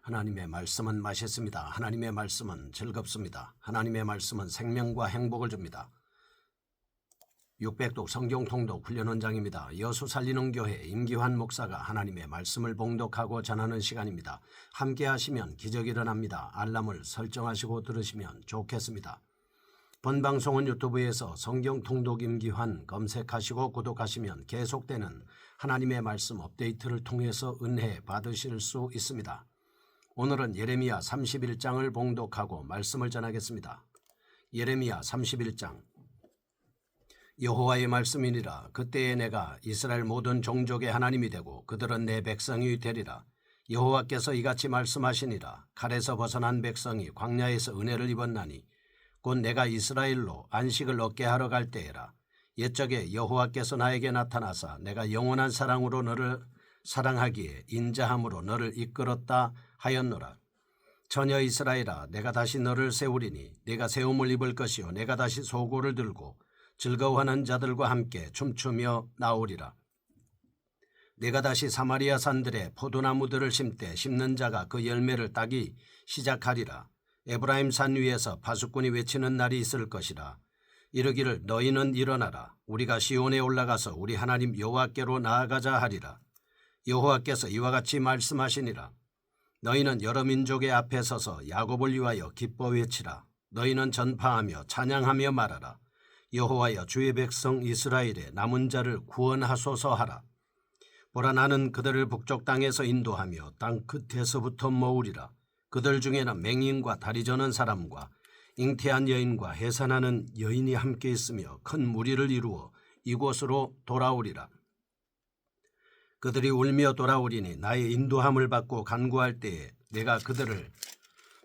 하나님의 말씀은 맛있습니다. 하나님의 말씀은 즐겁습니다. 하나님의 말씀은 생명과 행복을 줍니다. 600독 성경 통독 훈련 원장입니다. 여수 살리는 교회 임기환 목사가 하나님의 말씀을 봉독하고 전하는 시간입니다. 함께 하시면 기적이 일어납니다. 알람을 설정하시고 들으시면 좋겠습니다. 본 방송은 유튜브에서 성경 통독 임기환 검색하시고 구독하시면 계속되는 하나님의 말씀 업데이트를 통해서 은혜 받으실 수 있습니다. 오늘은 예레미야 31장을 봉독하고 말씀을 전하겠습니다. 예레미야 31장. 여호와의 말씀이니라. 그때에 내가 이스라엘 모든 종족의 하나님이 되고 그들은 내 백성이 되리라. 여호와께서 이같이 말씀하시니라. 칼에서 벗어난 백성이 광야에서 은혜를 입었나니 곧 내가 이스라엘로 안식을 얻게 하러 갈 때에라. 옛적에 여호와께서 나에게 나타나사 내가 영원한 사랑으로 너를 사랑하기에 인자함으로 너를 이끌었다 하였노라. 처녀 이스라엘아, 내가 다시 너를 세우리니 내가 세움을 입을 것이요 내가 다시 소고를 들고 즐거워하는 자들과 함께 춤추며 나오리라. 내가 다시 사마리아 산들에 포도나무들을 심되 심는 자가 그 열매를 따기 시작하리라. 에브라임 산 위에서 파수꾼이 외치는 날이 있을 것이라. 이르기를 너희는 일어나라. 우리가 시온에 올라가서 우리 하나님 여호와께로 나아가자 하리라. 여호와께서 이와 같이 말씀하시니라. 너희는 여러 민족의 앞에 서서 야곱을 위하여 기뻐 외치라. 너희는 전파하며 찬양하며 말하라. 여호와여, 주의 백성 이스라엘의 남은 자를 구원하소서 하라. 보라, 나는 그들을 북쪽 땅에서 인도하며 땅 끝에서부터 모으리라. 그들 중에는 맹인과 다리 저는 사람과 잉태한 여인과 해산하는 여인이 함께 있으며 큰 무리를 이루어 이곳으로 돌아오리라. 그들이 울며 돌아오리니 나의 인도함을 받고 간구할 때에 내가 그들을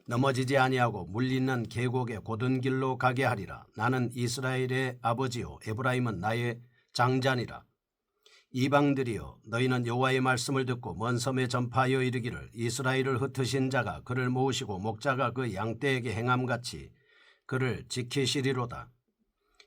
넘어지지 아니하고 물리는 계곡의 곧은 길로 가게 하리라. 나는 이스라엘의 아버지요 에브라임은 나의 장자니라. 이방들이여, 너희는 여호와의 말씀을 듣고 먼 섬에 전파하여 이르기를 이스라엘을 흩으신 자가 그를 모으시고 목자가 그 양떼에게 행함같이 그를 지키시리로다.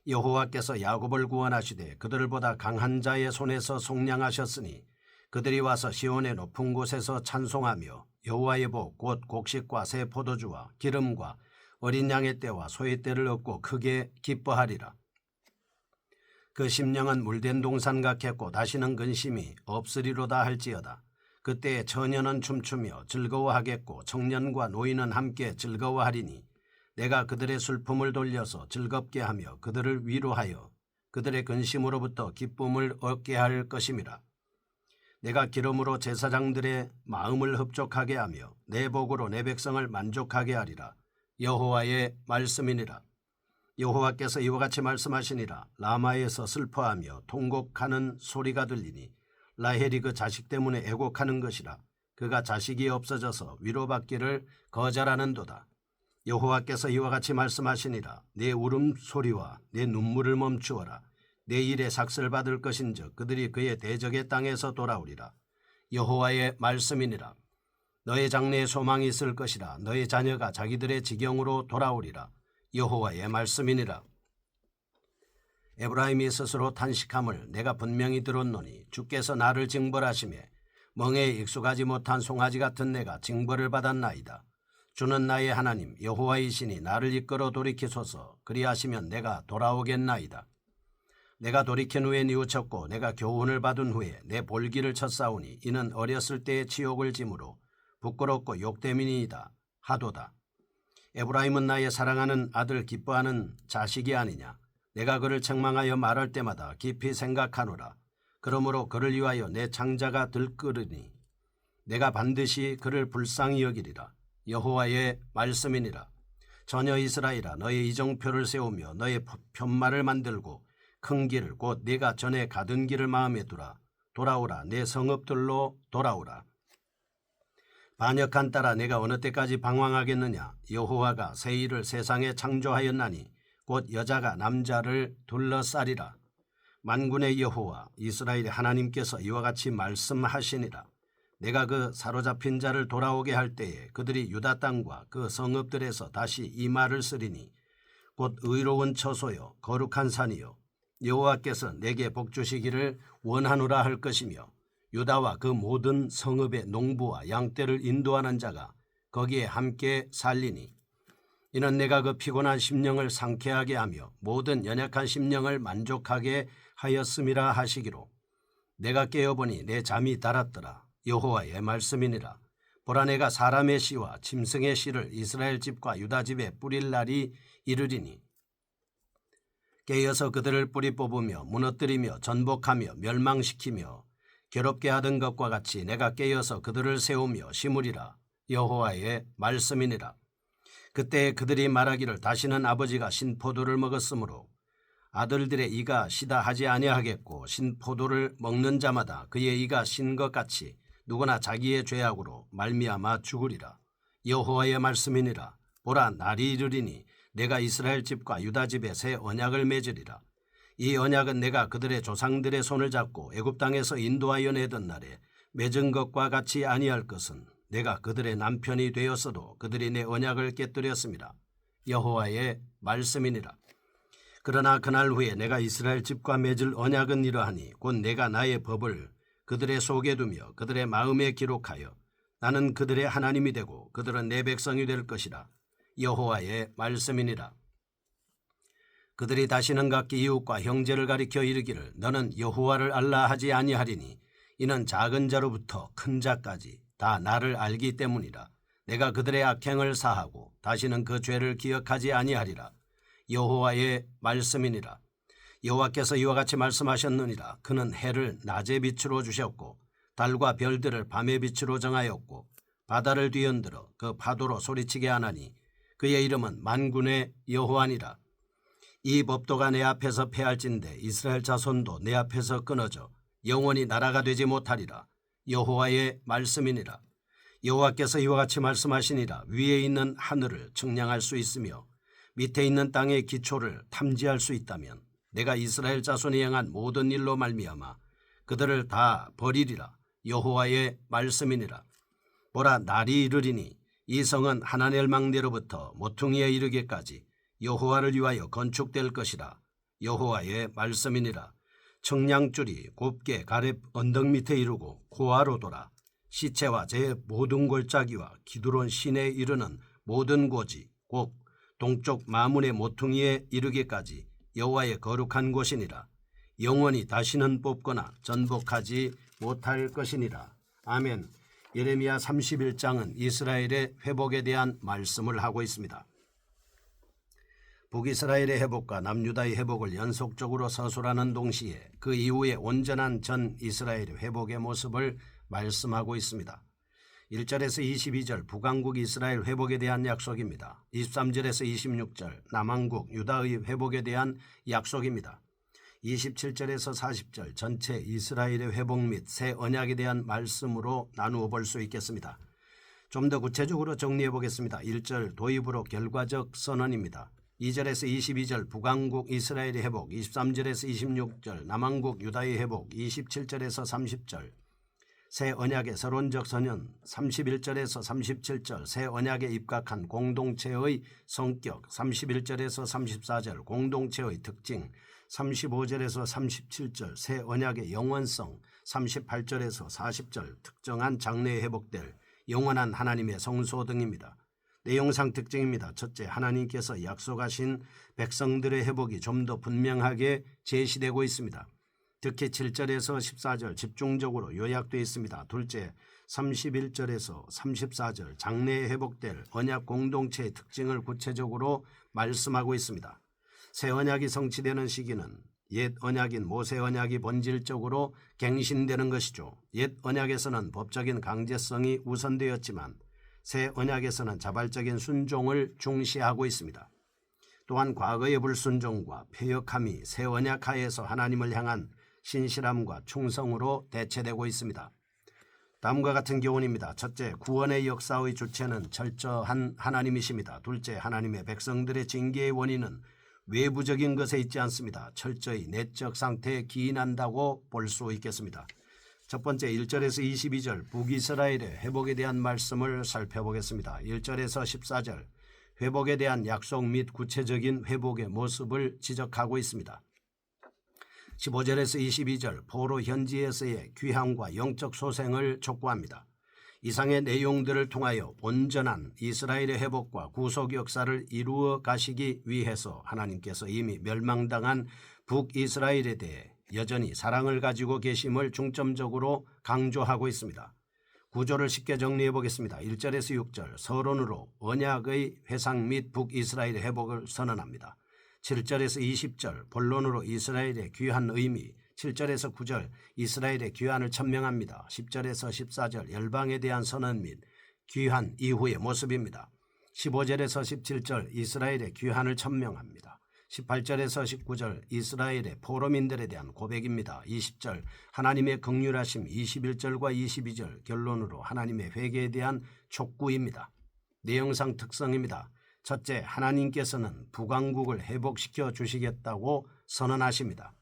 여호와께서 야곱을 구원하시되 그들을 보다 강한 자의 손에서 속량하셨으니 그들이 와서 시온의 높은 곳에서 찬송하며 여호와의 복 곧 곡식과 새 포도주와 기름과 어린 양의 떼와 소의 떼를 얻고 크게 기뻐하리라. 그 심령은 물된 동산 같겠고 다시는 근심이 없으리로다 할지어다. 그때에 처녀는 춤추며 즐거워하겠고 청년과 노인은 함께 즐거워하리니 내가 그들의 슬픔을 돌려서 즐겁게 하며 그들을 위로하여 그들의 근심으로부터 기쁨을 얻게 할 것임이라. 내가 기름으로 제사장들의 마음을 흡족하게 하며 내 복으로 내 백성을 만족하게 하리라. 여호와의 말씀이니라. 여호와께서 이와 같이 말씀하시니라. 라마에서 슬퍼하며 통곡하는 소리가 들리니 라헬이 그 자식 때문에 애곡하는 것이라. 그가 자식이 없어져서 위로받기를 거절하는도다. 여호와께서 이와 같이 말씀하시니라. 내 울음소리와 내 눈물을 멈추어라. 내 일에 삭슬 받을 것인즉 그들이 그의 대적의 땅에서 돌아오리라. 여호와의 말씀이니라. 너의 장래에 소망이 있을 것이라. 너의 자녀가 자기들의 지경으로 돌아오리라. 여호와의 말씀이니라. 에브라임이 스스로 탄식함을 내가 분명히 들었노니 주께서 나를 징벌하시매 멍에에 익숙하지 못한 송아지 같은 내가 징벌을 받았나이다. 주는 나의 하나님 여호와이시니 나를 이끌어 돌이키소서. 그리하시면 내가 돌아오겠나이다. 내가 돌이킨 후에 뉘우쳤고 내가 교훈을 받은 후에 내 볼기를 쳤사오니 이는 어렸을 때의 치욕을 짐으로 부끄럽고 욕됨이니이다 하도다. 에브라임은 나의 사랑하는 아들 기뻐하는 자식이 아니냐. 내가 그를 책망하여 말할 때마다 깊이 생각하노라. 그러므로 그를 위하여 내 창자가 들끓으니 내가 반드시 그를 불쌍히 여기리라. 여호와의 말씀이니라. 처녀 이스라엘아, 너의 이정표를 세우며 너의 편말을 만들고 큰 길 곧 네가 전에 가던 길을 마음에 두라. 돌아오라. 내 성읍들로 돌아오라. 반역한 딸아, 내가 어느 때까지 방황하겠느냐. 여호와가 새 일을 세상에 창조하였나니 곧 여자가 남자를 둘러싸리라. 만군의 여호와 이스라엘의 하나님께서 이와 같이 말씀하시니라. 내가 그 사로잡힌 자를 돌아오게 할 때에 그들이 유다 땅과 그 성읍들에서 다시 이 말을 쓰리니 곧 의로운 처소요 거룩한 산이요 여호와께서 내게 복주시기를 원하노라 할 것이며 유다와 그 모든 성읍의 농부와 양떼를 인도하는 자가 거기에 함께 살리니 이는 내가 그 피곤한 심령을 상쾌하게 하며 모든 연약한 심령을 만족하게 하였음이라 하시기로 내가 깨어보니 내 잠이 달았더라. 여호와의 말씀이니라. 보라 내가 사람의 씨와 짐승의 씨를 이스라엘 집과 유다 집에 뿌릴 날이 이르리니 깨어서 그들을 뿌리 뽑으며 무너뜨리며 전복하며 멸망시키며 괴롭게 하던 것과 같이 내가 깨어서 그들을 세우며 심으리라. 여호와의 말씀이니라. 그때 그들이 말하기를 다시는 아버지가 신포도를 먹었으므로 아들들의 이가 시다 하지 아니하겠고 신포도를 먹는 자마다 그의 이가 신 것 같이 누구나 자기의 죄악으로 말미암아 죽으리라. 여호와의 말씀이니라. 보라 날이 이르리니 내가 이스라엘 집과 유다 집에 새 언약을 맺으리라. 이 언약은 내가 그들의 조상들의 손을 잡고 애굽 땅에서 인도하여 내던 날에 맺은 것과 같이 아니할 것은 내가 그들의 남편이 되었어도 그들이 내 언약을 깨뜨렸습니다. 여호와의 말씀이니라. 그러나 그날 후에 내가 이스라엘 집과 맺을 언약은 이러하니 곧 내가 나의 법을 그들의 속에 두며 그들의 마음에 기록하여 나는 그들의 하나님이 되고 그들은 내 백성이 될 것이라. 여호와의 말씀이니라. 그들이 다시는 각기 이웃과 형제를 가리켜 이르기를 너는 여호와를 알라 하지 아니하리니 이는 작은 자로부터 큰 자까지 다 나를 알기 때문이라. 내가 그들의 악행을 사하고 다시는 그 죄를 기억하지 아니하리라. 여호와의 말씀이니라. 여호와께서 이와 같이 말씀하셨느니라. 그는 해를 낮의 빛으로 주셨고 달과 별들을 밤의 빛으로 정하였고 바다를 뒤흔들어 그 파도로 소리치게 하나니 그의 이름은 만군의 여호와니라. 이 법도가 내 앞에서 패할진대 이스라엘 자손도 내 앞에서 끊어져 영원히 나라가 되지 못하리라. 여호와의 말씀이니라. 여호와께서 이와 같이 말씀하시니라. 위에 있는 하늘을 측량할 수 있으며 밑에 있는 땅의 기초를 탐지할 수 있다면 내가 이스라엘 자손이 행한 모든 일로 말미암아 그들을 다 버리리라. 여호와의 말씀이니라. 보라 날이 이르리니 이 성은 하나넬 망대로부터 모퉁이에 이르기까지 여호와를 위하여 건축될 것이라. 여호와의 말씀이니라. 청량줄이 곱게 가렙 언덕 밑에 이르고 고아로 돌아 시체와 제 모든 골짜기와 기드론 시내에 이르는 모든 고지 곧 동쪽 마문의 모퉁이에 이르기까지 여호와의 거룩한 곳이니라. 영원히 다시는 뽑거나 전복하지 못할 것이니라. 아멘. 예레미야 31장은 이스라엘의 회복에 대한 말씀을 하고 있습니다. 북이스라엘의 회복과 남유다의 회복을 연속적으로 서술하는 동시에 그 이후에 온전한 전 이스라엘의 회복의 모습을 말씀하고 있습니다. 1절에서 22절 북왕국 이스라엘 회복에 대한 약속입니다. 23절에서 26절 남왕국 유다의 회복에 대한 약속입니다. 27절에서 40절 전체 이스라엘의 회복 및 새 언약에 대한 말씀으로 나누어 볼 수 있겠습니다. 좀 더 구체적으로 정리해 보겠습니다. 1절 도입으로 결과적 선언입니다. 2절에서 22절 북왕국 이스라엘의 회복, 23절에서 26절 남왕국 유다의 회복, 27절에서 30절 새 언약의 서론적 선언, 31절에서 37절 새 언약에 입각한 공동체의 성격, 31절에서 34절 공동체의 특징, 35절에서 37절 새 언약의 영원성, 38절에서 40절 특정한 장래에 회복될 영원한 하나님의 성소 등입니다. 내용상 특징입니다. 첫째, 하나님께서 약속하신 백성들의 회복이 좀 더 분명하게 제시되고 있습니다. 특히 7절에서 14절 집중적으로 요약되어 있습니다. 둘째, 31절에서 34절 장래에 회복될 언약 공동체의 특징을 구체적으로 말씀하고 있습니다. 새 언약이 성취되는 시기는 옛 언약인 모세 언약이 본질적으로 갱신되는 것이죠. 옛 언약에서는 법적인 강제성이 우선되었지만 새 언약에서는 자발적인 순종을 중시하고 있습니다. 또한 과거의 불순종과 패역함이 새 언약 하에서 하나님을 향한 신실함과 충성으로 대체되고 있습니다. 다음과 같은 교훈입니다. 첫째, 구원의 역사의 주체는 철저한 하나님이십니다. 둘째, 하나님의 백성들의 징계의 원인은 외부적인 것에 있지 않습니다. 철저히 내적 상태에 기인한다고 볼 수 있겠습니다. 첫 번째 1절에서 22절 북이스라엘의 회복에 대한 말씀을 살펴보겠습니다. 1절에서 14절 회복에 대한 약속 및 구체적인 회복의 모습을 지적하고 있습니다. 15절에서 22절 포로 현지에서의 귀함과 영적 소생을 촉구합니다. 이상의 내용들을 통하여 온전한 이스라엘의 회복과 구속 역사를 이루어 가시기 위해서 하나님께서 이미 멸망당한 북이스라엘에 대해 여전히 사랑을 가지고 계심을 중점적으로 강조하고 있습니다. 구조를 쉽게 정리해 보겠습니다. 1절에서 6절 서론으로 언약의 회상 및 북이스라엘의 회복을 선언합니다. 7절에서 20절 본론으로 이스라엘의 귀한 의미, 7절에서 9절 이스라엘의 귀환을 천명합니다. 10절에서 14절 열방에 대한 선언 및 귀환 이후의 모습입니다. 15절에서 17절 이스라엘의 귀환을 천명합니다. 18절에서 19절 이스라엘의 포로민들에 대한 고백입니다. 20절 하나님의 긍휼하심, 21절과 22절 결론으로 하나님의 회개에 대한 촉구입니다. 내용상 특성입니다. 첫째, 하나님께서는 북왕국을 회복시켜 주시겠다고 선언하십니다.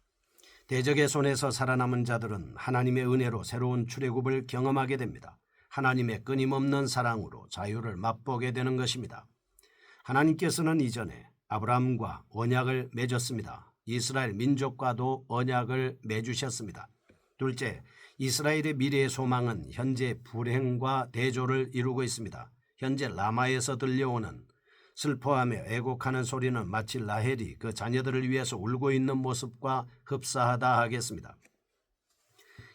대적의 손에서 살아남은 자들은 하나님의 은혜로 새로운 출애굽을 경험하게 됩니다. 하나님의 끊임없는 사랑으로 자유를 맛보게 되는 것입니다. 하나님께서는 이전에 아브라함과 언약을 맺었습니다. 이스라엘 민족과도 언약을 맺으셨습니다. 둘째, 이스라엘의 미래의 소망은 현재 불행과 대조를 이루고 있습니다. 현재 라마에서 들려오는 슬퍼하며 애곡하는 소리는 마치 라헬이 그 자녀들을 위해서 울고 있는 모습과 흡사하다 하겠습니다.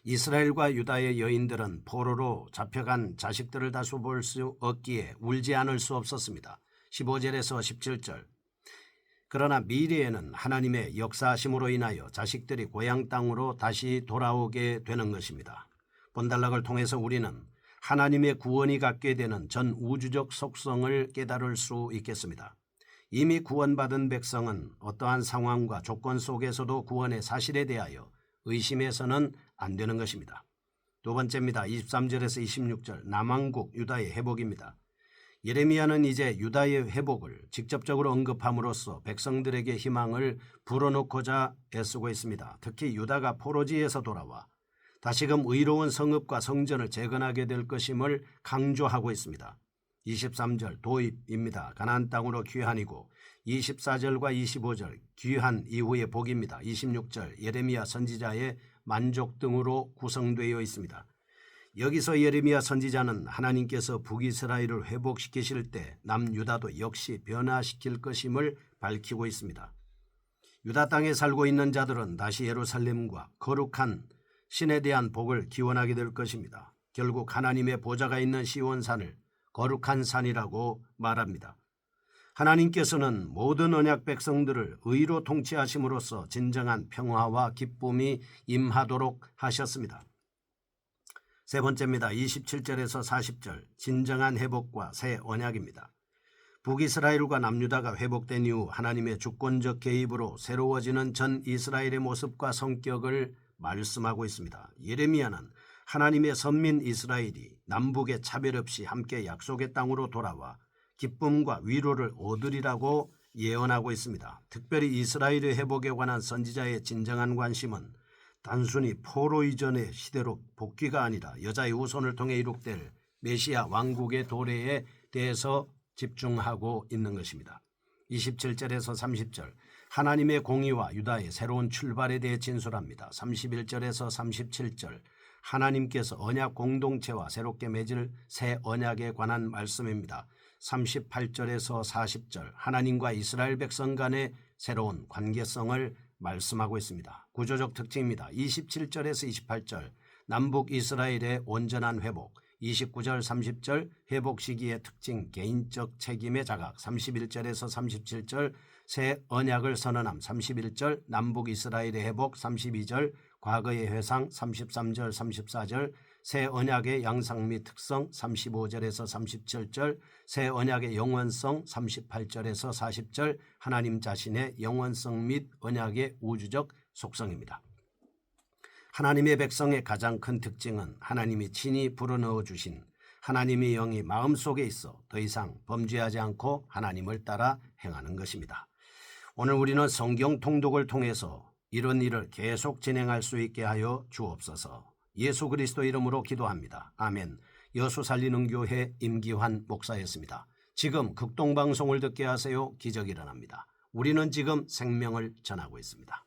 이스라엘과 유다의 여인들은 포로로 잡혀간 자식들을 다시 볼 수 없기에 울지 않을 수 없었습니다. 15절에서 17절 그러나 미래에는 하나님의 역사하심으로 인하여 자식들이 고향 땅으로 다시 돌아오게 되는 것입니다. 본달락을 통해서 우리는 하나님의 구원이 갖게 되는 전 우주적 속성을 깨달을 수 있겠습니다. 이미 구원받은 백성은 어떠한 상황과 조건 속에서도 구원의 사실에 대하여 의심해서는 안 되는 것입니다. 두 번째입니다. 23절에서 26절 남왕국 유다의 회복입니다. 예레미야는 이제 유다의 회복을 직접적으로 언급함으로써 백성들에게 희망을 불어넣고자 애쓰고 있습니다. 특히 유다가 포로지에서 돌아와 다시금 의로운 성읍과 성전을 재건하게 될 것임을 강조하고 있습니다. 23절 도입입니다. 가나안 땅으로 귀환이고 24절과 25절 귀환 이후의 복입니다. 26절 예레미야 선지자의 만족 등으로 구성되어 있습니다. 여기서 예레미야 선지자는 하나님께서 북이스라엘을 회복시키실 때 남유다도 역시 변화시킬 것임을 밝히고 있습니다. 유다 땅에 살고 있는 자들은 다시 예루살렘과 거룩한 신에 대한 복을 기원하게 될 것입니다. 결국 하나님의 보좌가 있는 시온산을 거룩한 산이라고 말합니다. 하나님께서는 모든 언약 백성들을 의로 통치하심으로써 진정한 평화와 기쁨이 임하도록 하셨습니다. 세 번째입니다. 27절에서 40절 진정한 회복과 새 언약입니다. 북이스라엘과 남유다가 회복된 이후 하나님의 주권적 개입으로 새로워지는 전 이스라엘의 모습과 성격을 말씀하고 있습니다. 예레미야는 하나님의 선민 이스라엘이 남북의 차별 없이 함께 약속의 땅으로 돌아와 기쁨과 위로를 얻으리라고 예언하고 있습니다. 특별히 이스라엘의 회복에 관한 선지자의 진정한 관심은 단순히 포로 이전의 시대로 복귀가 아니라 여자의 후손을 통해 이룩될 메시아 왕국의 도래에 대해서 집중하고 있는 것입니다. 27절에서 30절 하나님의 공의와 유다의 새로운 출발에 대해 진술합니다. 31절에서 37절 하나님께서 언약 공동체와 새롭게 맺을 새 언약에 관한 말씀입니다. 38절에서 40절 하나님과 이스라엘 백성 간의 새로운 관계성을 말씀하고 있습니다. 구조적 특징입니다. 27절에서 28절 남북 이스라엘의 온전한 회복, 29절 30절 회복 시기의 특징 개인적 책임의 자각, 31절에서 37절 새 언약을 선언함, 31절 남북 이스라엘의 회복, 32절 과거의 회상, 33절 34절 새 언약의 양상 및 특성, 35절에서 37절 새 언약의 영원성, 38절에서 40절 하나님 자신의 영원성 및 언약의 우주적 속성입니다. 하나님의 백성의 가장 큰 특징은 하나님이 친히 불어넣어 주신 하나님의 영이 마음속에 있어 더 이상 범죄하지 않고 하나님을 따라 행하는 것입니다. 오늘 우리는 성경 통독을 통해서 이런 일을 계속 진행할 수 있게 하여 주옵소서. 예수 그리스도 이름으로 기도합니다. 아멘. 여수 살리는 교회 임기환 목사였습니다. 지금 극동방송을 듣게 하세요. 기적이 일어납니다. 우리는 지금 생명을 전하고 있습니다.